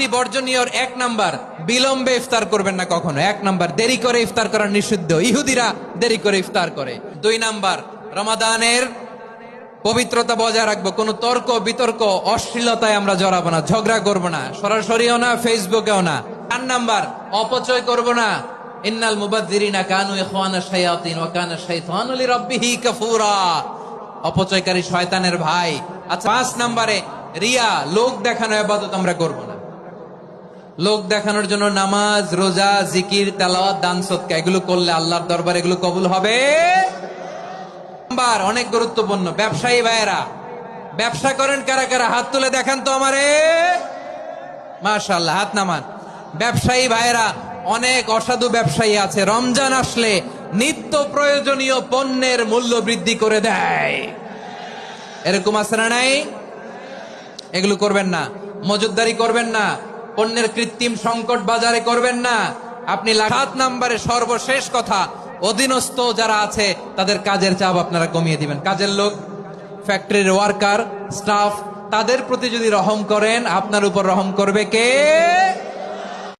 8টি বর্জনীয়র 1 নাম্বার, বিলম্বে ইফতার করবেন না কখনো। 1 নাম্বার, দেরি করে ইফতার করা নিষিদ্ধ। ইহুদিরা দেরি করে ইফতার করে। 2 নাম্বার, রমাদানের পবিত্রতা বজায় রাখবো। কোনো তর্ক বিতর্ক অশ্লীলতায় আমরা জড়াবো না, ঝগড়া করবো না, সরাসরিও না, ফেসবুকেও না। 4 নাম্বার, অপচয় করবো না। ইন্নাল মুবাযযিরিনা কানু ইখওয়ানাশ শায়াতিন ওয়া কানা শাইতানু লিরাব্বিহি কাফুরা। অপচয়কারী শয়তানের ভাই। আচ্ছা, 5 নাম্বারে রিয়া, লোক দেখানো ইবাদত আমরা করবো না। লোক দেখানোর জন্য নামাজ, রোজা, জিকির, তেলাওয়াত, দান সদকা এগুলো করলে আল্লাহর দরবারে এগুলো কবুল হবে। নাম্বার অনেক গুরুত্বপূর্ণ, ব্যবসায়ী ভাইয়েরা, ব্যবসা করেন কারা কারা হাত তুলে দেখান তো আমারে। মাশাআল্লাহ, হাত নামান। ব্যবসায়ী ভাইয়েরা, অনেক অসাধু ব্যবসায়ী আছে, রমজান আসলে নিত্য প্রয়োজনীয় পণ্যের মূল্য বৃদ্ধি করে দেয়। এরকম আছে না নাই? এগুলো করবেন না। মজুদদারি করবেন না। পণ্যের কৃত্রিম সংকট বাজারে করবেন না আপনি। 7 নাম্বারে সর্বশেষ কথা, অধীনস্থ যারা আছে তাদের কাজের চাপ আপনারা কমিয়ে দিবেন। কাজের লোক, ফ্যাক্টরির ওয়ার্কার, স্টাফ, তাদের প্রতি যদি রহম করেন, আপনার উপর রহম করবে কে?